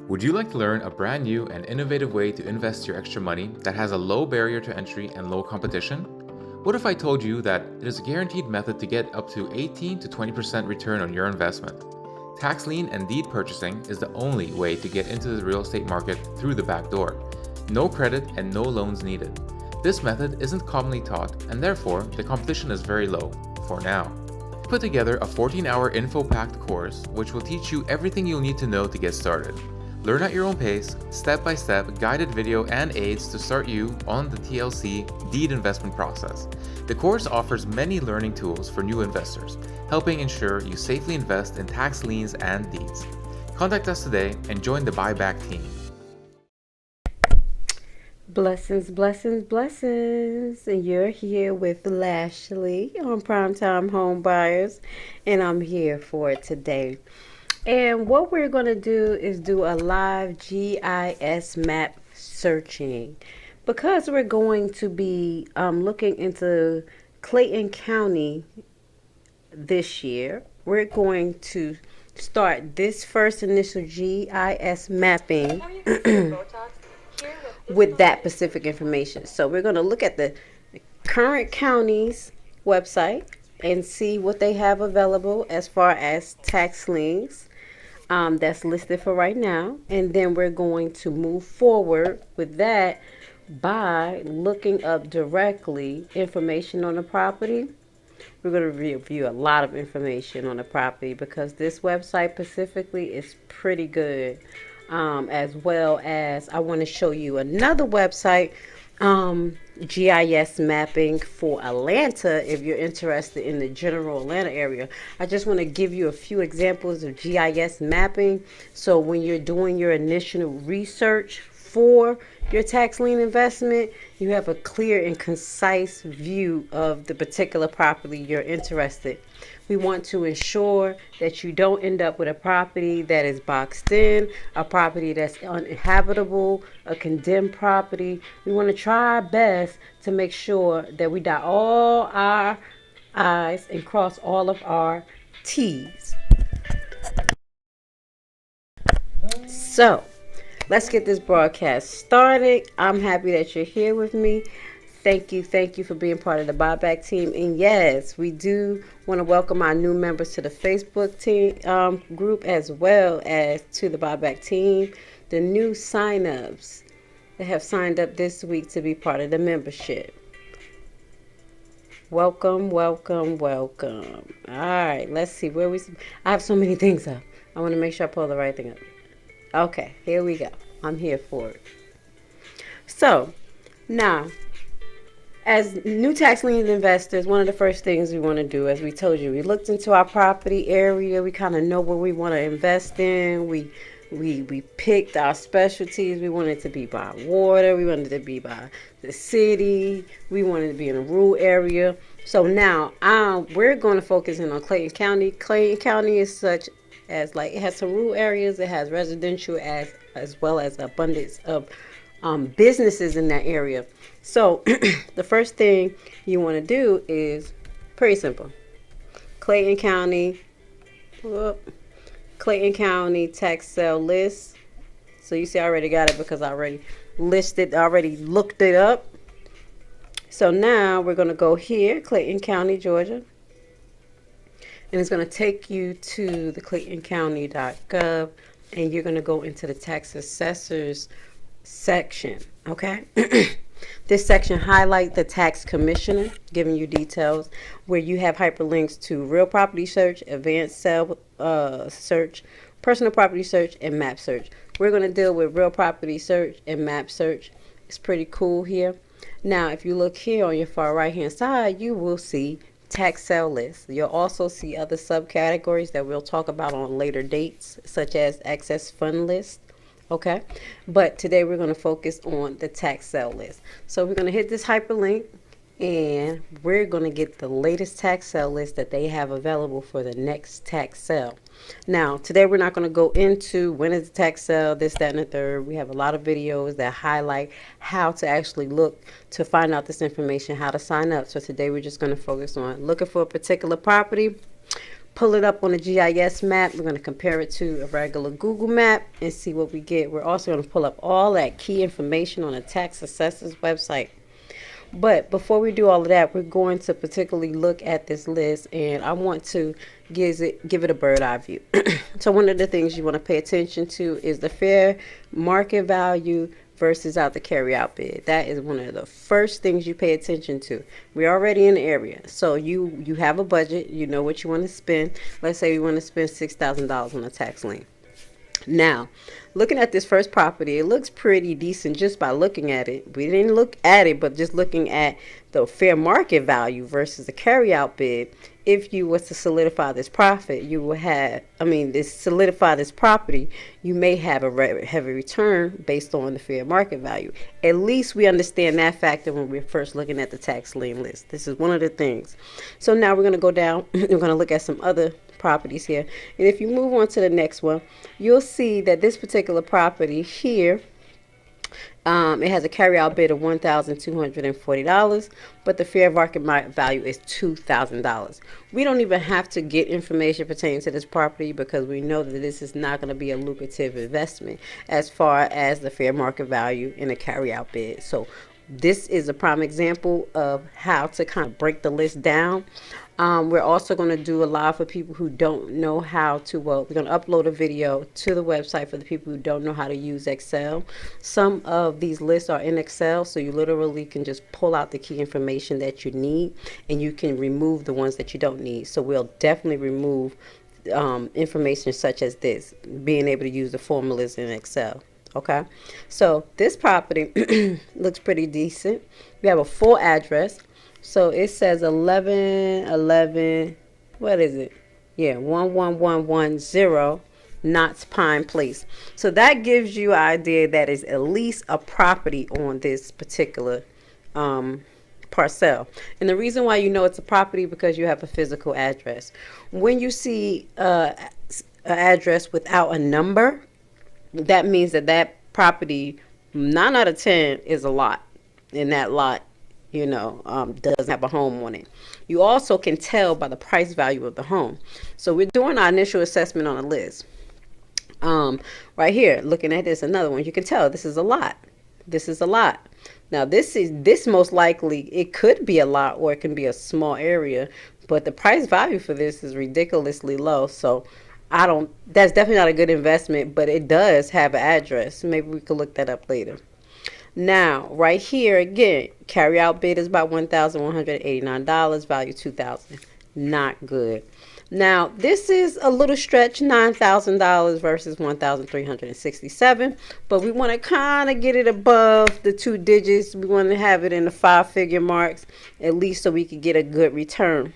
Would you like to learn a brand new and innovative way to invest your extra money that has a low barrier to entry and low competition? What if I told you that it is a guaranteed method to get up to 18 to 20% return on your investment? Tax lien and deed purchasing is the only way to get into the real estate market through the back door. No credit and no loans needed. This method isn't commonly taught, and therefore the competition is very low, for now. Put together a 14-hour info-packed course which will teach you everything you'll need to know to get started. Learn at your own pace, step-by-step guided video and aids to start you on the TLC deed investment process. The course offers many learning tools for new investors, helping ensure you safely invest in tax liens and deeds. Contact us today and join the buyback team. Blessings, blessings, blessings. And you're here with Lashley on Primetime Home Buyers, and I'm here for it today. And what we're going to do is do a live GIS map searching, because we're going to be looking into Clayton County this year. We're going to start this first initial GIS mapping with that specific information. So we're going to look at the current county's website and see what they have available as far as tax liens that's listed for right now. And then we're going to move forward with that by looking up directly information on the property. We're going to review a lot of information on the property because this website specifically is pretty good. As well as I want to show you another website, GIS mapping for Atlanta, if you're interested in the general Atlanta area. I just want to give you a few examples of GIS mapping, so when you're doing your initial research for your tax lien investment, you have a clear and concise view of the particular property you're interested in. We want to ensure that you don't end up with a property that is boxed in, a property that's uninhabitable, a condemned property. We want to try our best to make sure that we dot all our I's and cross all of our T's. So, let's get this broadcast started. I'm happy that you're here with me. Thank you for being part of the buyback team. And yes, we do want to welcome our new members to the Facebook team group, as well as to the buyback team. The new sign-ups that have signed up this week to be part of the membership. Welcome. All right, let's see where I have so many things up. I want to make sure I pull the right thing up. Okay, here we go. I'm here for it. So, now, as new tax lien investors, one of the first things we want to do, as we told you, we looked into our property area. We kind of know what we want to invest in. We picked our specialties. We wanted to be by water. We wanted to be by the city. We wanted to be in a rural area. So now we're going to focus in on Clayton County. Clayton County is such as, like, it has some rural areas. It has residential as well as abundance of businesses in that area. So the first thing you want to do is pretty simple. Clayton County tax sale list. So you see I already got it because I already looked it up. So now we're going to go here, Clayton County, Georgia. And it's going to take you to the claytoncounty.gov, and you're going to go into the tax assessors section, okay? This section highlights the tax commissioner, giving you details where you have hyperlinks to real property search, advanced sale search, personal property search, and map search. We're going to deal with real property search and map search. It's pretty cool here. Now, if you look here on your far right hand side, you will see tax sale list. You'll also see other subcategories that we'll talk about on later dates, such as excess fund list. Okay, but today we're going to focus on the tax sale list. So we're going to hit this hyperlink, and we're going to get the latest tax sale list that they have available for the next tax sale. Now, today we're not going to go into when is the tax sale, this, that, and the third. We have a lot of videos that highlight how to actually look to find out this information, how to sign up. So today we're just going to focus on looking for a particular property, pull it up on a GIS map. We're going to compare it to a regular Google map and see what we get. We're also going to pull up all that key information on a tax assessor's website. But before we do all of that, we're going to particularly look at this list, and I want to give it a bird eye view. So one of the things you want to pay attention to is the fair market value versus out the carry out bid. That is one of the first things you pay attention to. We're already in the area, so you have a budget. You know what you want to spend. Let's say we want to spend $6,000 on a tax lien. Now, looking at this first property, it looks pretty decent just by looking at it. We didn't look at it, but just looking at the fair market value versus the carryout bid. If you was to solidify this profit, you will have, solidify this property, you may have a heavy return based on the fair market value. At least we understand that factor when we're first looking at the tax lien list. This is one of the things. So now we're going to go down. We're going to look at some other properties here. And if you move on to the next one, you'll see that this particular property here, it has a carryout bid of $1,240, but the fair market value is $2,000. We don't even have to get information pertaining to this property because we know that this is not going to be a lucrative investment as far as the fair market value in a carryout bid. So this is a prime example of how to kind of break the list down. We're also going to do a lot for people who don't know how to, we're going to upload a video to the website for the people who don't know how to use Excel. Some of these lists are in Excel, so you literally can just pull out the key information that you need, and you can remove the ones that you don't need. So we'll definitely remove information such as this, being able to use the formulas in Excel. Okay, so this property looks pretty decent. We have a full address. So it says 1111, what is it? Yeah, 11110 Knott's Pine Place. So that gives you an idea that is at least a property on this particular parcel. And the reason why you know it's a property because you have a physical address. When you see an address without a number, that means that that property, 9 out of 10 is a lot. And that lot, doesn't have a home on it. You also can tell by the price value of the home. So we're doing our initial assessment on a list. Right here, looking at this, another one, you can tell this is a lot. This is a lot. Now this most likely, it could be a lot or it can be a small area, but the price value for this is ridiculously low. So that's definitely not a good investment, but it does have an address. Maybe we could look that up later. Now, right here again, carryout bid is about $1,189, value $2,000. Not good. Now, this is a little stretch, $9,000 versus $1,367, but we want to kind of get it above the 2 digits. We want to have it in the 5-figure marks, at least so we could get a good return.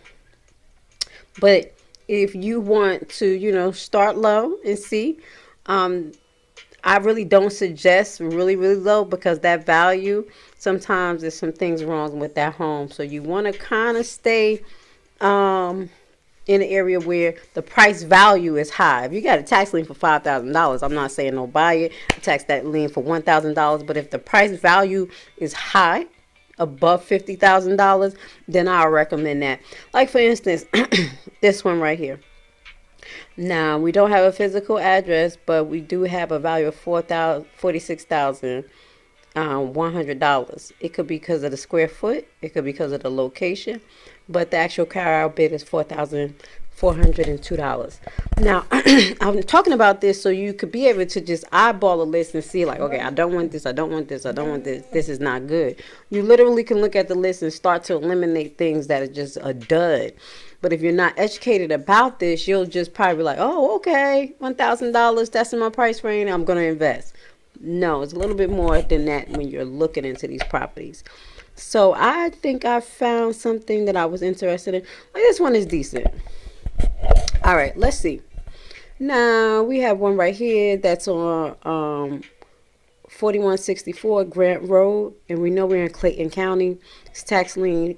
But if you want to, start low and see, I really don't suggest really low because that value, sometimes there's some things wrong with that home. So you want to kind of stay in an area where the price value is high. If you got a tax lien for $5,000, I'm not saying don't buy it. Tax that lien for $1,000. But if the price value is high, above $50,000, then I'll recommend that. Like for instance, this one right here. Now, we don't have a physical address, but we do have a value of $46,100. It could be because of the square foot. It could be because of the location. But the actual carryout bid is $4,402. Now, I'm talking about this so you could be able to just eyeball a list and see like, okay, I don't want this, I don't want this, I don't want this. This is not good. You literally can look at the list and start to eliminate things that are just a dud. But if you're not educated about this, you'll just probably be like, oh, okay, $1,000, that's in my price range, I'm going to invest. No, it's a little bit more than that when you're looking into these properties. So I think I found something that I was interested in. Like, this one is decent. All right, let's see. Now, we have one right here that's on 4164 Grant Road, and we know we're in Clayton County. It's tax lien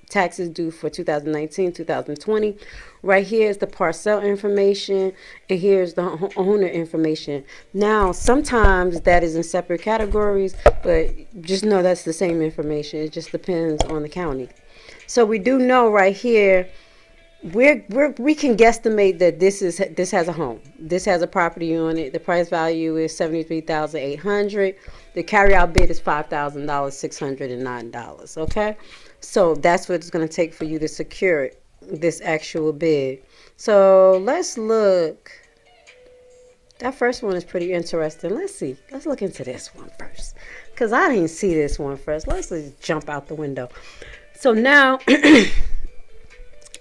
taxes due for 2019, 2020. Right here is the parcel information, and here's the owner information. Now, sometimes that is in separate categories, but just know that's the same information. It just depends on the county. So we do know right here we can guesstimate that this has a home. This has a property on it. The price value is $73,800. The carryout bid is $5,000, $609. Okay, so that's what it's going to take for you to secure this actual bid. So let's look. That first one is pretty interesting. Let's see. Let's look into this one first, because I didn't see this one first. Let's just jump out the window. So now,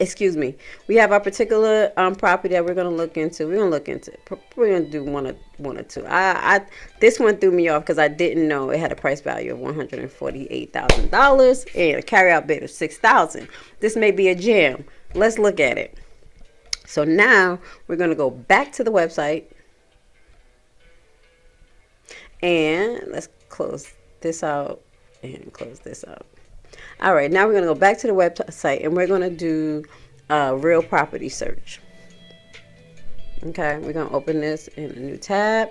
excuse me, we have our particular property that we're going to look into. We're going to do one or two. This one threw me off because I didn't know it had a price value of $148,000 and a carryout bid of $6,000. This may be a gem. Let's look at it. So now we're going to go back to the website. And let's close this out and close this out. All right, now we're going to go back to the website and we're going to do a real property search. Okay, we're going to open this in a new tab.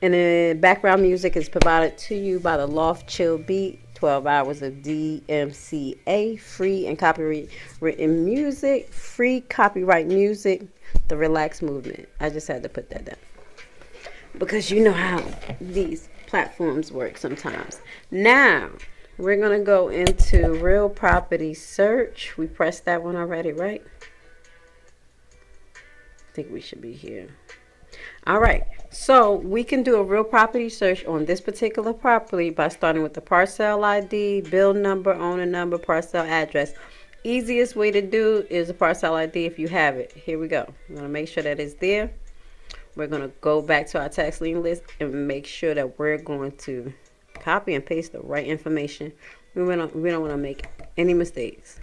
And the background music is provided to you by the Loft Chill Beat. 12 hours of DMCA, free and copyrighted music, free copyright music, the Relax Movement. I just had to put that down, because you know how these platforms work sometimes. Now, we're going to go into real property search. We pressed that one already, right? I think we should be here. All right. So we can do a real property search on this particular property by starting with the parcel ID, bill number, owner number, parcel address. Easiest way to do is a parcel ID if you have it. Here we go. I'm going to make sure that it's there. We're going to go back to our tax lien list and make sure that we're going to copy and paste the right information. We don't want to make any mistakes.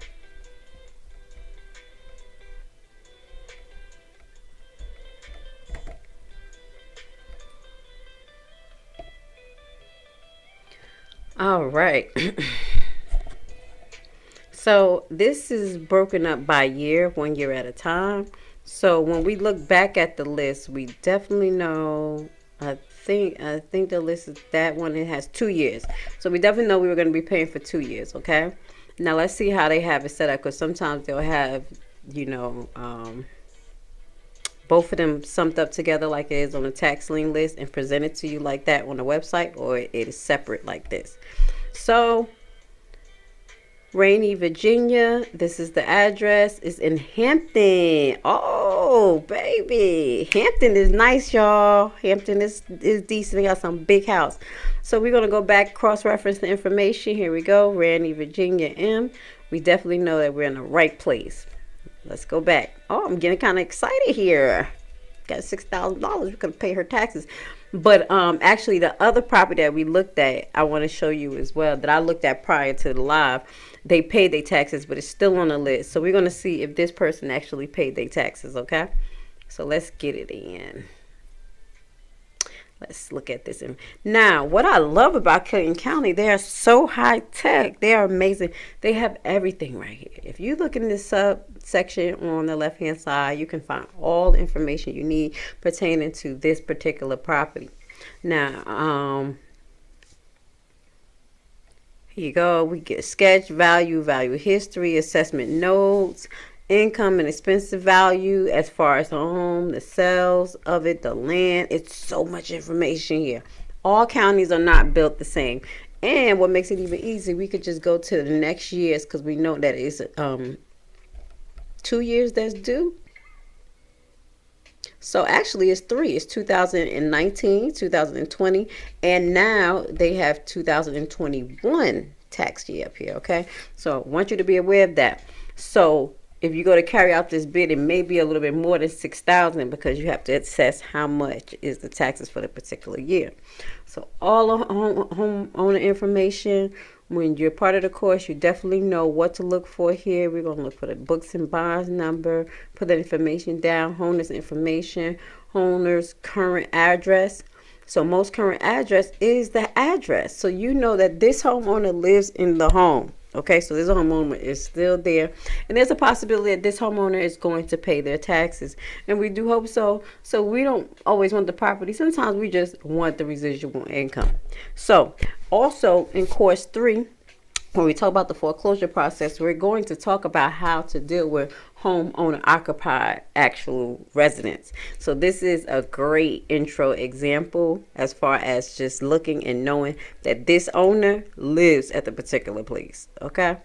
All right. So this is broken up by year, 1 year at a time. So when we look back at the list, we definitely know, I think the list is that one, it has 2 years. So we definitely know we were going to be paying for 2 years, okay? Now let's see how they have it set up, because sometimes they'll have, both of them summed up together like it is on the tax lien list and presented to you like that on the website, or it is separate like this. So Rainy, Virginia. This is the address. It's in Hampton. Oh, baby. Hampton is nice, y'all. Hampton is decent. They got some big house. So we're going to go back, cross-reference the information. Here we go. Rainy, Virginia, M. We definitely know that we're in the right place. Let's go back. Oh, I'm getting kind of excited here. Got $6,000. We could pay her taxes. But actually, the other property that we looked at, I want to show you as well, that I looked at prior to the live. They paid their taxes, but it's still on the list. So we're going to see if this person actually paid their taxes, okay? So let's get it in. Let's look at this. Now, what I love about Clayton County, they are so high tech. They are amazing. They have everything right here. If you look in this subsection on the left-hand side, you can find all the information you need pertaining to this particular property. Now, here you go. We get sketch, value history, assessment notes, income and expensive value as far as the home, the sales of it, the land. It's so much information here. All counties are not built the same. And what makes it even easy, we could just go to the next year's, because we know that it's 2 years that's due. So actually it's 3. It's 2019, 2020, and now they have 2021 tax year up here, okay? So I want you to be aware of that. So if you go to carry out this bid, it may be a little bit more than $6,000, because you have to assess how much is the taxes for the particular year. So all the homeowner information, when you're part of the course, you definitely know what to look for here. We're going to look for the books and bonds number, put that information down, owner's information, owner's current address. So most current address is the address. So you know that this homeowner lives in the home. Okay, so this homeowner is still there. And there's a possibility that this homeowner is going to pay their taxes. And we do hope so. So we don't always want the property. Sometimes we just want the residual income. So also in course 3, when we talk about the foreclosure process, we're going to talk about how to deal with homeowner occupied actual residence. So this is a great intro example as far as just looking and knowing that this owner lives at the particular place. Okay.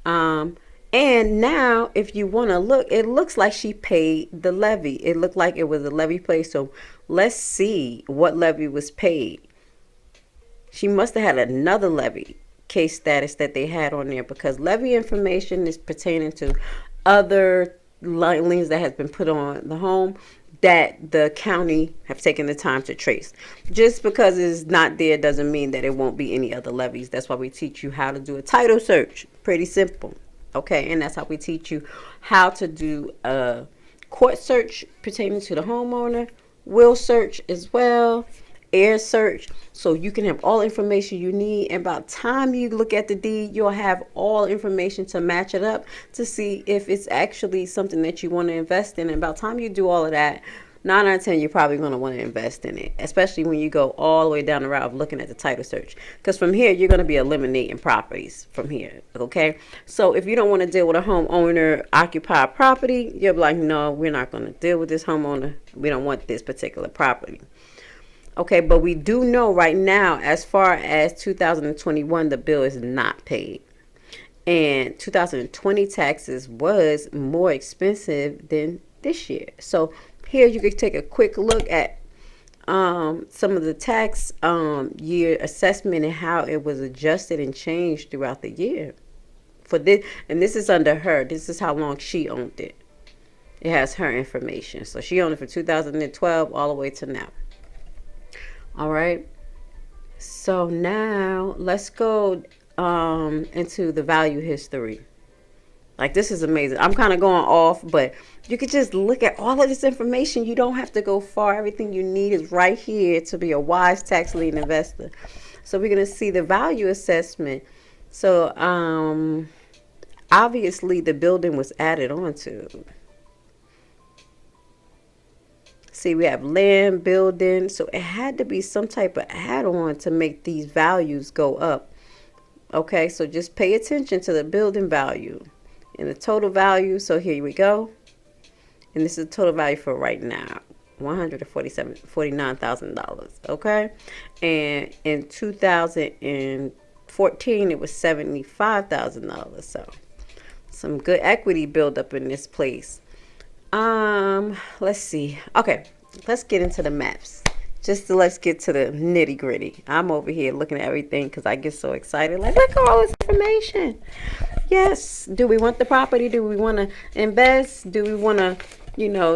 And now if you want to look, it looks like she paid the levy. It looked like it was a levy paid. So let's see what levy was paid. She must have had another levy case status that they had on there, because levy information is pertaining to other liens that has been put on the home that the county have taken the time to trace. Just because it's not there doesn't mean that it won't be any other levies. That's why we teach you how to do a title search. Pretty simple. Okay, and that's how we teach you how to do a court search pertaining to the homeowner, will search as well, air search, so you can have all information you need. And by the time you look at the deed, you'll have all information to match it up to see if it's actually something that you want to invest in. And by the time you do all of that, 9 out of 10, you're probably going to want to invest in it, especially when you go all the way down the route of looking at the title search. Because from here, you're going to be eliminating properties from here, okay? So if you don't want to deal with a homeowner occupied property, you'll be like, no, we're not going to deal with this homeowner. We don't want this particular property. Okay, but we do know right now, as far as 2021, the bill is not paid. And 2020 taxes was more expensive than this year. So here you can take a quick look at some of the tax year assessment and how it was adjusted and changed throughout the year. For this, and this is under her. This is how long she owned it. It has her information. So she owned it for 2012 all the way to now. All right. So now let's go into the value history. Like, this is amazing. I'm kind of going off, but you could just look at all of this information. You don't have to go far. Everything you need is right here to be a wise tax lien investor. So we're going to see the value assessment. So obviously the building was added onto. See, we have land, building. So it had to be some type of add-on to make these values go up. Okay, so just pay attention to the building value and the total value. So here we go. And this is the total value for right now, $149,000. Okay. And in 2014, it was $75,000. So some good equity build up in this place. Let's see. Okay, let's get into the maps. Let's get to the nitty gritty. I'm over here looking at everything because I get so excited. Like, look at all this information. Yes. Do we want the property? Do we want to invest? Do we want to,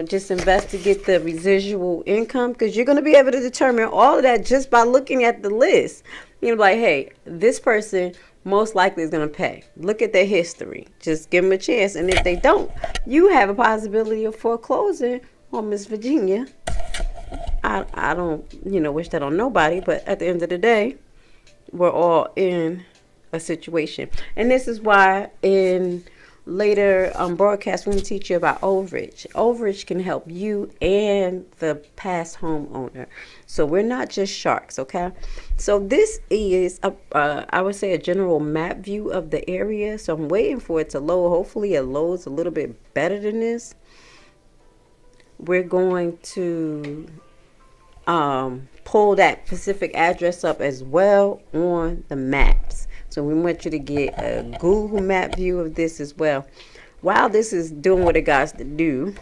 just invest to get the residual income? Because you're going to be able to determine all of that just by looking at the list. You're like, hey, this person most likely is going to pay. Look at their history. Just give them a chance. And if they don't, you have a possibility of foreclosing on Miss Virginia. I don't, wish that on nobody, but at the end of the day, we're all in a situation. And this is why in later broadcasts, we're going to teach you about overage. Overage can help you and the past homeowner. So we're not just sharks, okay? So this is, I would say, a general map view of the area. So I'm waiting for it to load. Hopefully it loads a little bit better than this. We're going to pull that specific address up as well on the maps. So we want you to get a Google map view of this as well. While this is doing what it got to do,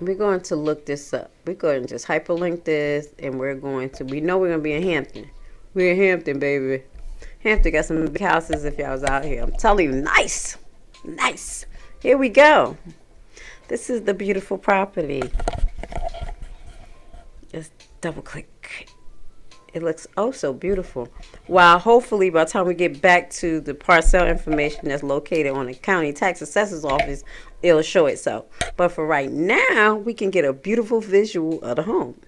we're going to look this up. We're going to just hyperlink this, and we know we're going to be in Hampton. We're in Hampton, baby. Hampton got some big houses if y'all was out here. I'm telling you, nice. Nice. Here we go. This is the beautiful property. Just double click. It looks oh so beautiful. While hopefully by the time we get back to the parcel information that's located on the county tax assessor's office, it'll show itself. But for right now, we can get a beautiful visual of the home.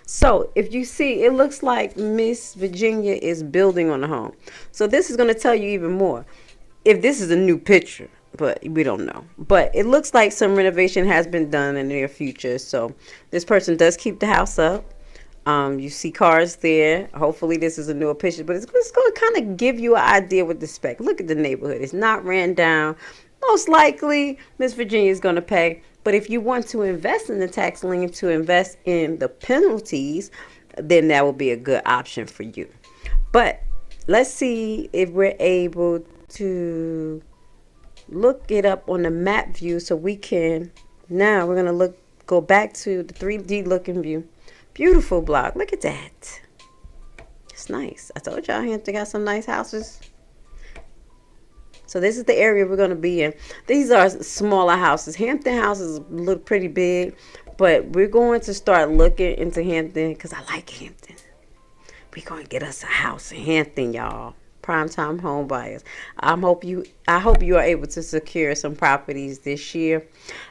So if you see, it looks like Miss Virginia is building on the home. So this is going to tell you even more. If this is a new picture, but we don't know. But it looks like some renovation has been done in the near future. So this person does keep the house up. You see cars there. Hopefully this is a newer picture, but it's going to kind of give you an idea with the spec. Look at the neighborhood. It's not ran down. Most likely, Miss Virginia is going to pay. But if you want to invest in the tax lien to invest in the penalties, then that will be a good option for you. But let's see if we're able to look it up on the map view so we can. Now we're going to go back to the 3D looking view. Beautiful block. Look at that. It's nice. I told y'all Hampton got some nice houses. So this is the area we're going to be in. These are smaller houses. Hampton houses look pretty big, but we're going to start looking into Hampton because I like Hampton. We're going to get us a house in Hampton, y'all. Primetime home buyers. I hope you are able to secure some properties this year.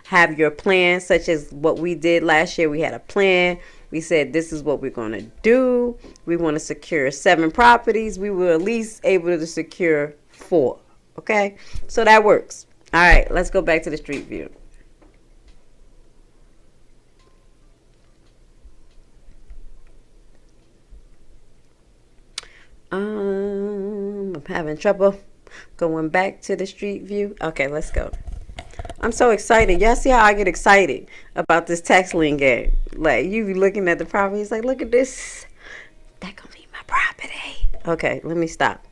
Have your plan, such as what we did last year. We had a plan. We said this is what we're going to do. We want to secure 7 properties. We were at least able to secure 4. Okay, so that works. All right, let's go back to the street view. I'm having trouble going back to the street view. Okay, let's go. I'm so excited. Y'all see how I get excited about this tax lien game? Like, you be looking at the property, it's like, look at this. That gonna be my property. Okay, let me stop.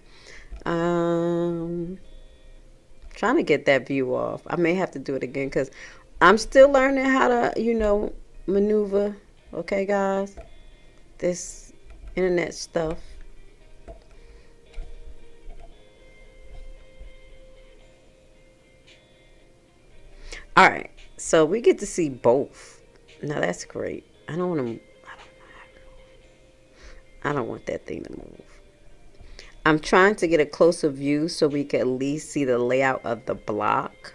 Trying to get that view off. I may have to do it again because I'm still learning how to, maneuver. Okay, guys? This internet stuff. All right, so we get to see both. Now that's great. I don't want that thing to move. I'm trying to get a closer view so we can at least see the layout of the block,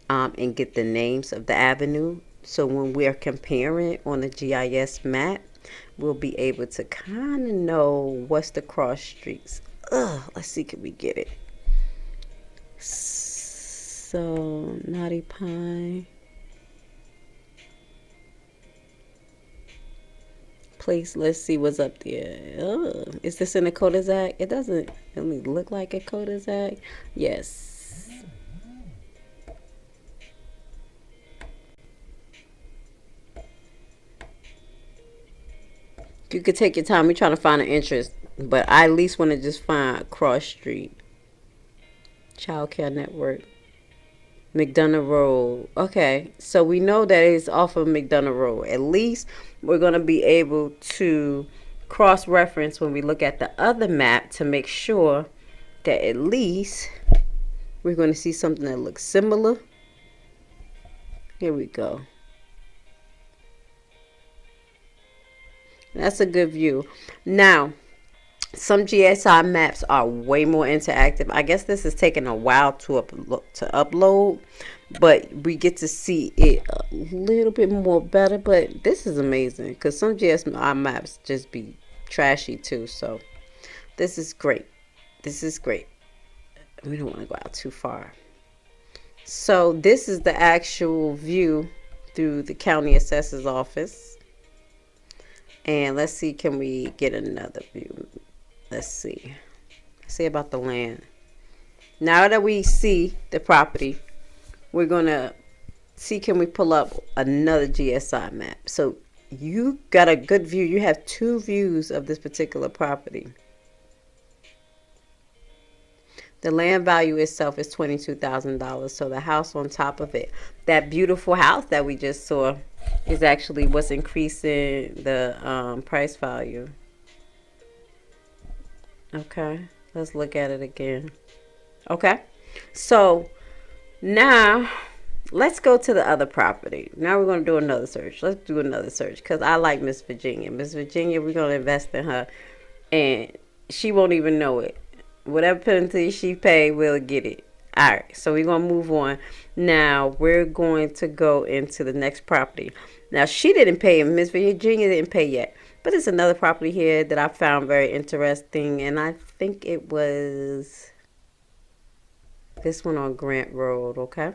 and get the names of the avenue. So when we're comparing on the GIS map, we'll be able to kind of know what's the cross streets. Let's see, can we get it? So, Naughty Pine. Place, let's see what's up there. Is this in a cul-de-sac? It doesn't really look like a cul-de-sac. Yes. You could take your time. We're trying to find an entrance, but I at least want to just find cross street. Child Care Network. McDonough Road. Okay, so we know that it's off of McDonough Road. At least we're going to be able to cross-reference when we look at the other map to make sure that at least we're going to see something that looks similar. Here we go. That's a good view. Now, some GSI maps are way more interactive. I guess this is taking a while to upload, but we get to see it a little bit more better. But this is amazing because some GSI maps just be trashy too. So this is great. This is great. We don't want to go out too far. So this is the actual view through the county assessor's office. And let's see, can we get another view? Let's see. See about the land. Now that we see the property, we're going to see, can we pull up another GSI map? So you got a good view. You have 2 views of this particular property. The land value itself is $22,000. So the house on top of it, that beautiful house that we just saw, is actually what's increasing the price value. Okay, let's look at it again. Okay, so now let's go to the other property. Now we're going to do another search. Let's do another search because I like Miss Virginia. Miss Virginia, we're going to invest in her and she won't even know it. Whatever penalty she pay, we'll get it. All right, so we're going to move on. Now we're going to go into the next property. Now she didn't pay, and Miss Virginia didn't pay yet. But it's another property here that I found very interesting, and I think it was this one on Grant Road, okay?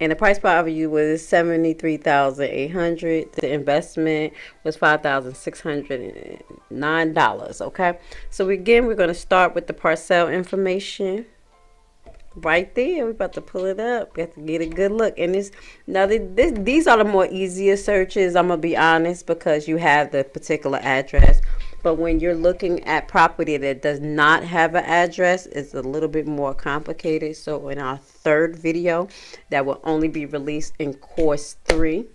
And the price per value was $73,800. The investment was $5,609. Okay. So again, we're going to start with the parcel information. Right there, we're about to pull it up. We have to get a good look. And these are the more easier searches, I'm gonna be honest, because you have the particular address. But when you're looking at property that does not have an address, it's a little bit more complicated. So in our third video, that will only be released in course 2,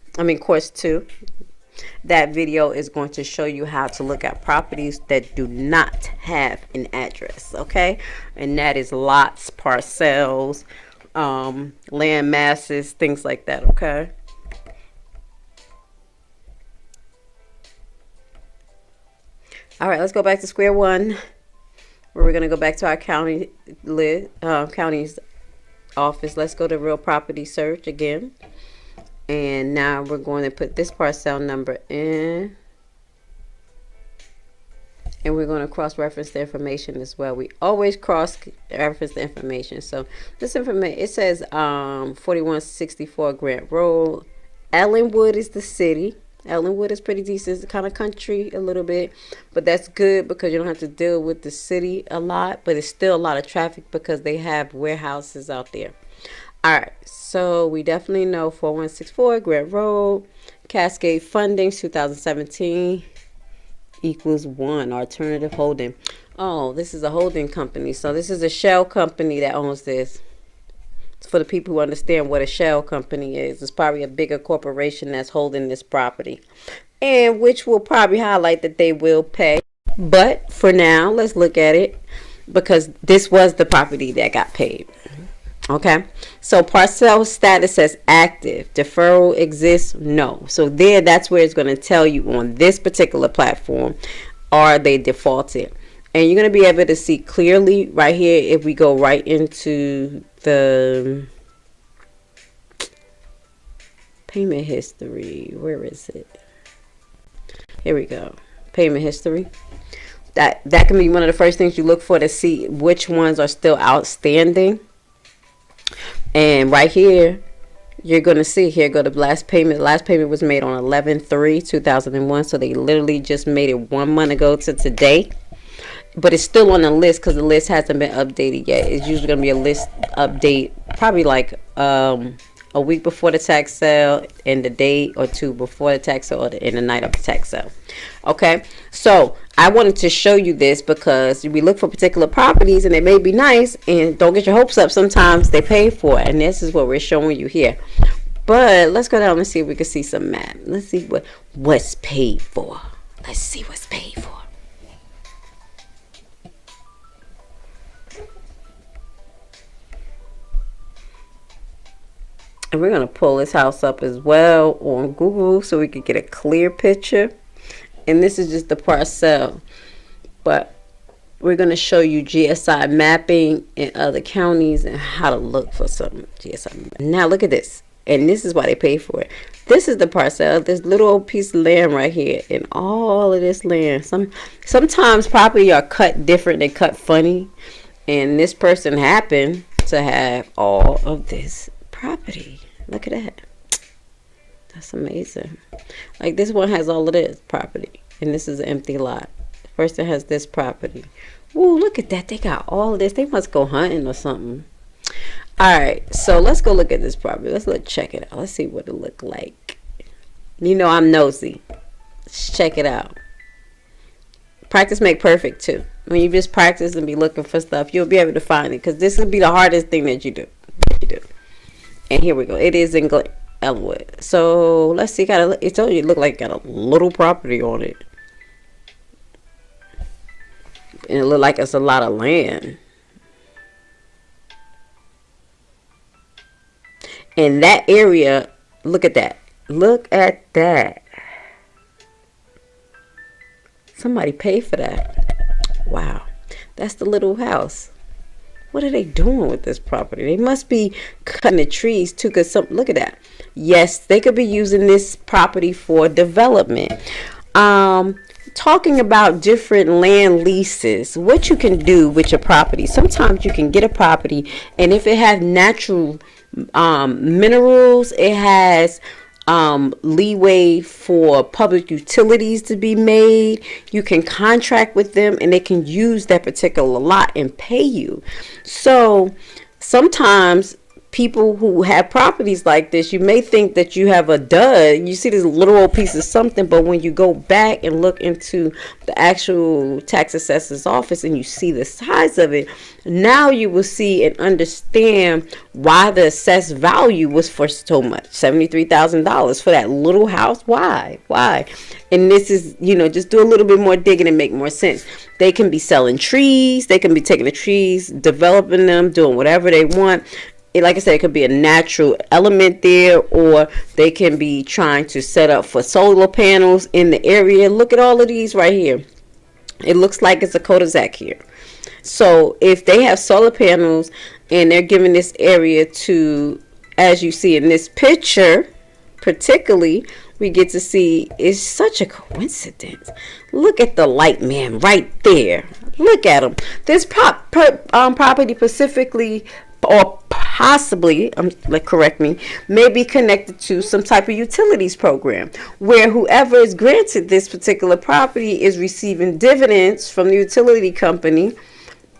that video is going to show you how to look at properties that do not have an address. Okay, and that is lots, parcels, land masses, things like that. Okay. All right, let's go back to square one, where we're going to go back to our county's office. Let's go to real property search again. And now we're going to put this parcel number in. And we're going to cross-reference the information as well. We always cross-reference the information. So this information, it says 4164 Grant Road. Ellenwood is the city. Ellenwood is pretty decent. It's kind of country a little bit. But that's good because you don't have to deal with the city a lot. But it's still a lot of traffic because they have warehouses out there. All right, so we definitely know 4164 Grant Road, Cascade Fundings 2017 equals 1, alternative holding. Oh, this is a holding company. So this is a shell company that owns this. It's for the people who understand what a shell company is. It's probably a bigger corporation that's holding this property, and which will probably highlight that they will pay. But for now, let's look at it because this was the property that got paid. Okay, so parcel status says active. Deferral exists? No. So that's where it's going to tell you on this particular platform, are they defaulted? And you're going to be able to see clearly right here if we go right into the payment history. Where is it? Here we go. Payment history. That can be one of the first things you look for to see which ones are still outstanding. And right here, you're going to see here, go to last payment. Last payment was made on 11/3/2001. So they literally just made it 1 month ago to today. But it's still on the list because the list hasn't been updated yet. It's usually going to be a list update probably like a week before the tax sale and the day or two before the tax sale or in the night of the tax sale. Okay, so I wanted to show you this because we look for particular properties and they may be nice, and don't get your hopes up. Sometimes they pay for it, and this is what we're showing you here. But let's go down and see if we can see some map. Let's see what's paid for. Let's see what's paid for. And we're going to pull this house up as well on Google so we can get a clear picture. And this is just the parcel. But we're going to show you GSI mapping in other counties and how to look for some GSI mapping. Now look at this. And this is why they pay for it. This is the parcel. This little old piece of land right here. And all of this land. Sometimes property are cut different. They cut funny. And this person happened to have all of this property. Look at that. That's amazing. Like this one has all of this property, and this is an empty lot. The person has this property. Woo, look at that. They got all of this. They must go hunting or something. All right, so let's go look at this property. Check it out. Let's see what it look like. You know I'm nosy. Let's check it out. Practice make perfect too. When you just practice and be looking for stuff, you'll be able to find it, because this would be the hardest thing that you do. And here we go. It is in Elwood. So let's see. It told you it looked like it got a little property on it, and it looked like it's a lot of land. In that area, look at that. Look at that. Somebody paid for that. Wow. That's the little house. What are they doing with this property? They must be cutting the trees too, because look at that. Yes, they could be using this property for development. Talking about different land leases, what you can do with your property. Sometimes you can get a property, and if it has natural minerals. It has leeway for public utilities to be made. You can contract with them and they can use that particular lot and pay you. So sometimes people who have properties like this, you may think that you have a dud. You see this little old piece of something, but when you go back and look into the actual tax assessor's office and you see the size of it, now you will see and understand why the assessed value was for so much, $73,000 for that little house. Why? And this is, just do a little bit more digging and make more sense. They can be selling trees. They can be taking the trees, developing them, doing whatever they want. Like I said, it could be a natural element there, or they can be trying to set up for solar panels in the area. Look at all of these right here. It looks like it's a cul-de-sac here. So if they have solar panels and they're giving this area to, as you see in this picture, particularly, we get to see, it's such a coincidence. Look at the light man right there. Look at him. This property specifically, or possibly, correct me, may be connected to some type of utilities program where whoever is granted this particular property is receiving dividends from the utility company,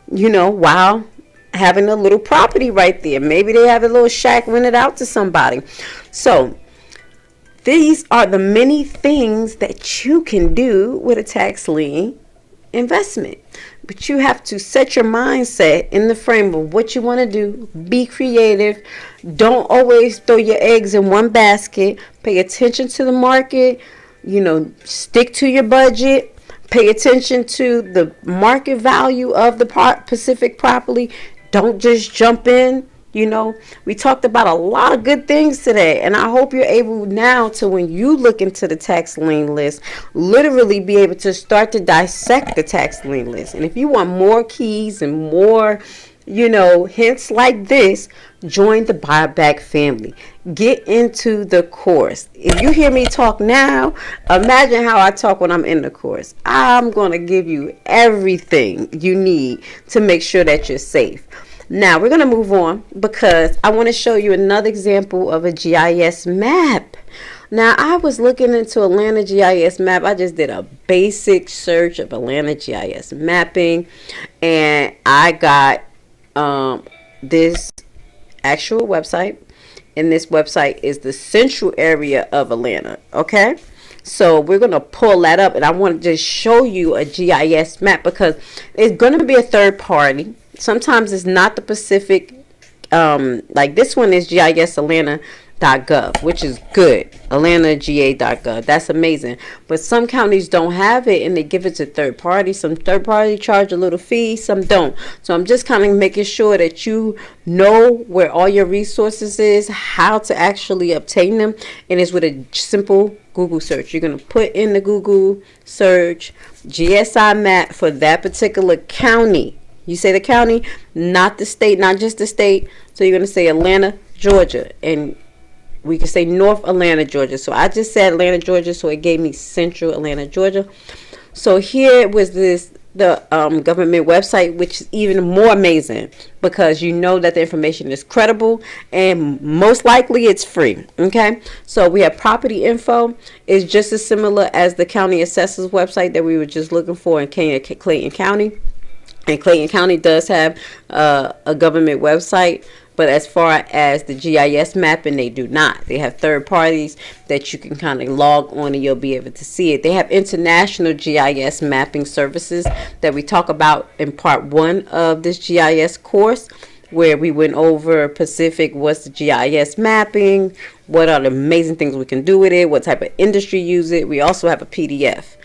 while having a little property right there. Maybe they have a little shack rented out to somebody. So these are the many things that you can do with a tax lien investment. But you have to set your mindset in the frame of what you want to do. Be creative. Don't always throw your eggs in one basket. Pay attention to the market. Stick to your budget. Pay attention to the market value of the specific property. Don't just jump in. We talked about a lot of good things today, and I hope you're able now to, when you look into the tax lien list, literally be able to start to dissect the tax lien list. And if you want more keys and more, hints like this, join the buyback family. Get into the course. If you hear me talk now, imagine how I talk when I'm in the course. I'm going to give you everything you need to make sure that you're safe. Now we're going to move on because I want to show you another example of a GIS map. Now I was looking into Atlanta GIS map. I just did a basic search of Atlanta GIS mapping and I got this actual website, and this website is the central area of Atlanta. Okay, so we're going to pull that up and I want to just show you a GIS map because it's going to be a third party. Sometimes it's not the Pacific, like this one is gisatlanta.gov, which is good. AtlantaGA.gov. That's amazing. But some counties don't have it and they give it to third party. Some third party charge a little fee, some don't. So I'm just kind of making sure that you know where all your resources is, how to actually obtain them. And it's with a simple Google search. You're going to put in the Google search GSI map for that particular county. You say the county, not the state, not just the state. So you're going to say Atlanta, Georgia. And we can say North Atlanta, Georgia. So I just said Atlanta, Georgia. So it gave me Central Atlanta, Georgia. So here was the government website, which is even more amazing because you know that the information is credible and most likely it's free. Okay, so we have property info. It's just as similar as the county assessor's website that we were just looking for in Clayton County. And Clayton County does have a government website, but as far as the GIS mapping, they do not. They have third parties that you can kind of log on and you'll be able to see it. They have international GIS mapping services that we talk about in part 1 of this GIS course, where we went over Pacific, what's the GIS mapping, what are the amazing things we can do with it, what type of industry use it. We also have a PDF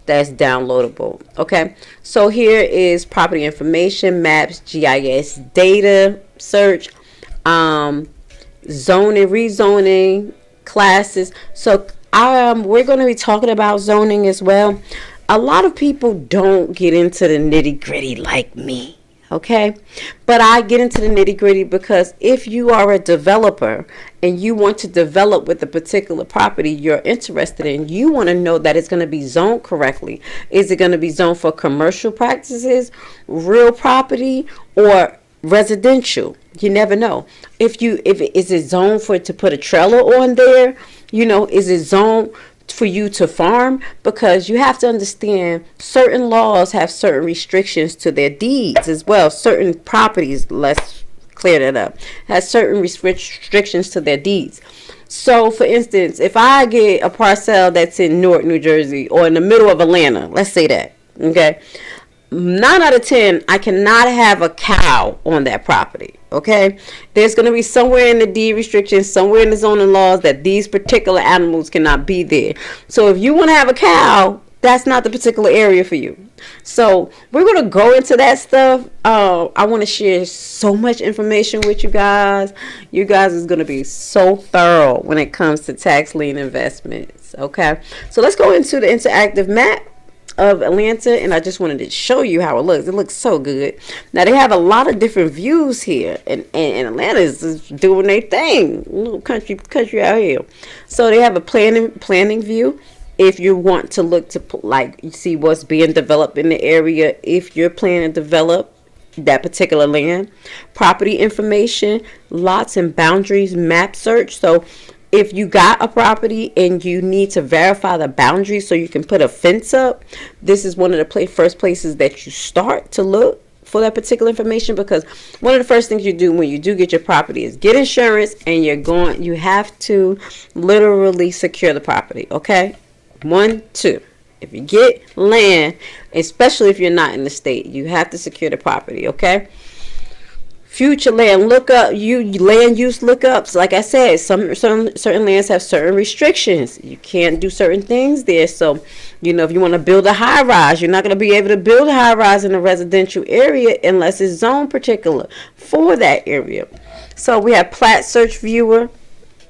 that's downloadable. Okay, so here is property information, maps, GIS data, search, zoning, rezoning, classes. So we're going to be talking about zoning as well. A lot of people don't get into the nitty-gritty like me. Okay, but I get into the nitty-gritty because if you are a developer and you want to develop with a particular property you're interested in, you want to know that it's going to be zoned correctly. Is it going to be zoned for commercial practices, real property, or residential. You never know. If is it zoned for to put a trailer on there? Is it zoned for you to farm? Because you have to understand certain laws have certain restrictions to their deeds as well. Certain properties, let's clear that up, has certain restrictions to their deeds. So for instance, if I get a parcel that's in Newark, New Jersey, or in the middle of Atlanta, let's say that, okay, 9 out of 10, I cannot have a cow on that property. Okay, there's going to be somewhere in the deed restrictions, somewhere in the zoning laws, that these particular animals cannot be there. So if you want to have a cow, that's not the particular area for you. So we're going to go into that stuff. I want to share so much information with you guys. You guys is going to be so thorough when it comes to tax lien investments. Okay, so let's go into the interactive map of Atlanta, and I just wanted to show you how it looks. It looks so good. Now they have a lot of different views here, and Atlanta is doing their thing. Little country out here. So they have a planning view. If you want to look to you see what's being developed in the area, if you're planning to develop that particular land, property information, lots and boundaries, map search. So if you got a property and you need to verify the boundaries so you can put a fence up, this is one of the first places that you start to look for that particular information, because one of the first things you do when you do get your property is get insurance, and you have to literally secure the property. Okay, 1, 2. If you get land, especially if you're not in the state, you have to secure the property. Okay. Future land land use lookups. Like I said, some certain lands have certain restrictions. You can't do certain things there. So, if you want to build a high rise, you're not going to be able to build a high rise in a residential area unless it's zone particular for that area. So we have plat search viewer,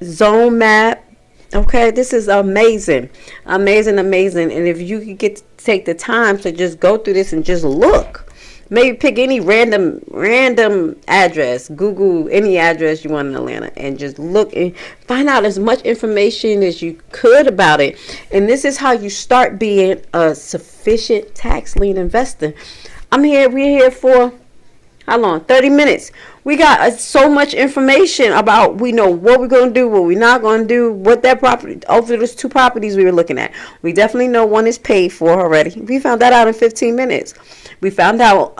zone map. Okay, this is amazing. And if you could take the time to just go through this and just look. Maybe pick any random address, Google any address you want in Atlanta, and just look and find out as much information as you could about it. And this is how you start being a sufficient tax lien investor. We're here for how long? 30 minutes. We got so much information about, we know what we're going to do, what we're not going to do, what that property, over those 2 properties we were looking at. We definitely know one is paid for already. We found that out in 15 minutes. We found out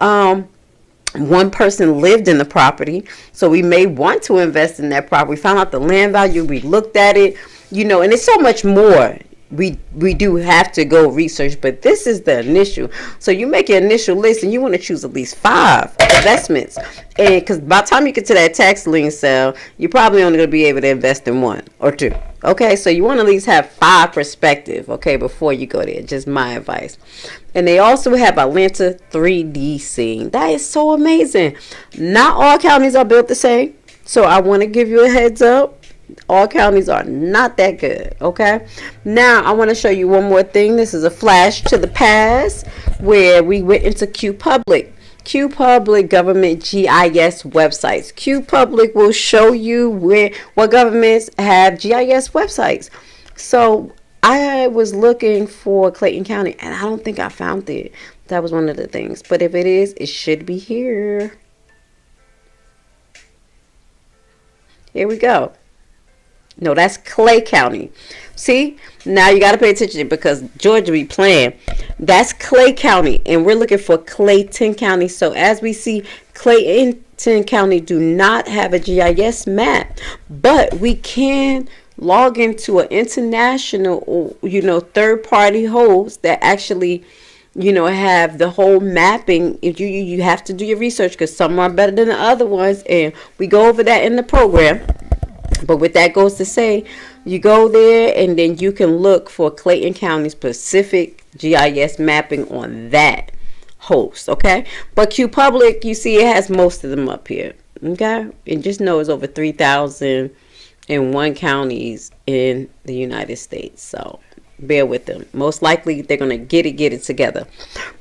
one person lived in the property, so we may want to invest in that property. We found out the land value. We looked at it, and it's so much more. We do have to go research, but this is the initial. So you make your initial list, and you want to choose at least 5 investments. And because by the time you get to that tax lien sale, you're probably only going to be able to invest in 1 or 2. Okay, so you want to at least have 5 perspective, okay, before you go there. Just my advice. And they also have Atlanta 3D scene. That is so amazing. Not all counties are built the same, so I want to give you a heads up. All counties are not that good. Okay, now I want to show you one more thing. This is a flash to the past where we went into QPublic government GIS websites. QPublic will show you what governments have GIS websites. So I was looking for Clayton County, and I don't think I found it. That was one of the things, but if it is, it should be here. Here we go. No, that's Clay County. See, now you got to pay attention because Georgia be playing. That's Clay County, and we're looking for Clayton County. So as we see, Clayton County do not have a GIS map, but we can log into an international, third-party host that actually, have the whole mapping. If you have to do your research, because some are better than the other ones, and we go over that in the program. But what that goes to say, you go there and then you can look for Clayton County specific GIS mapping on that host, okay? But QPublic, you see, it has most of them up here, okay? And just know it's over 3,001 counties in the United States, so bear with them. Most likely they're going to get it together.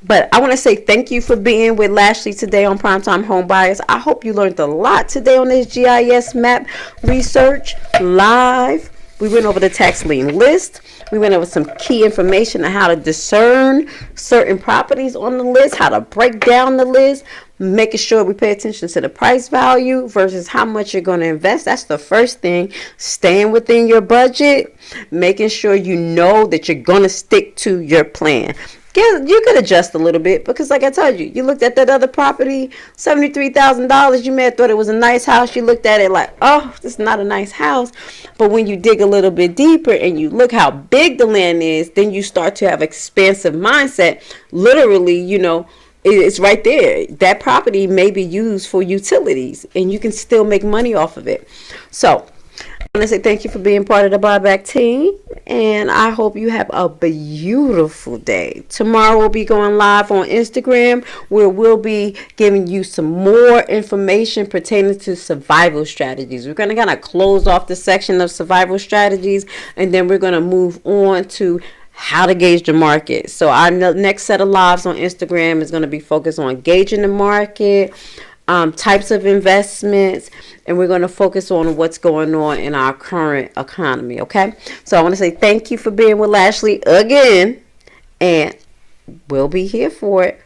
But I want to say thank you for being with Lashley today on Primetime Home Buyers. I hope you learned a lot today on this GIS map research live. We went over the tax lien list. We went over some key information on how to discern certain properties on the list, how to break down the list. making sure we pay attention to the price value versus how much you're going to invest. That's the first thing. Staying within your budget, making sure you know that you're going to stick to your plan. You could adjust a little bit because, like I told you, you looked at that other property, $73,000. You may have thought it was a nice house. You looked at it like, oh, this is not a nice house. But when you dig a little bit deeper and you look how big the land is, then you start to have expansive mindset. Literally, it's right there. That property may be used for utilities, and you can still make money off of it. So I want to say thank you for being part of the buyback team, and I hope you have a beautiful day. Tomorrow we'll be going live on Instagram, where we'll be giving you some more information pertaining to survival strategies. We're going to kind of close off the section of survival strategies, and then we're going to move on to how to gauge the market. So our next set of lives on Instagram is going to be focused on gauging the market, types of investments, and we're going to focus on what's going on in our current economy. Okay, so I want to say thank you for being with Lashley again, and we'll be here for it.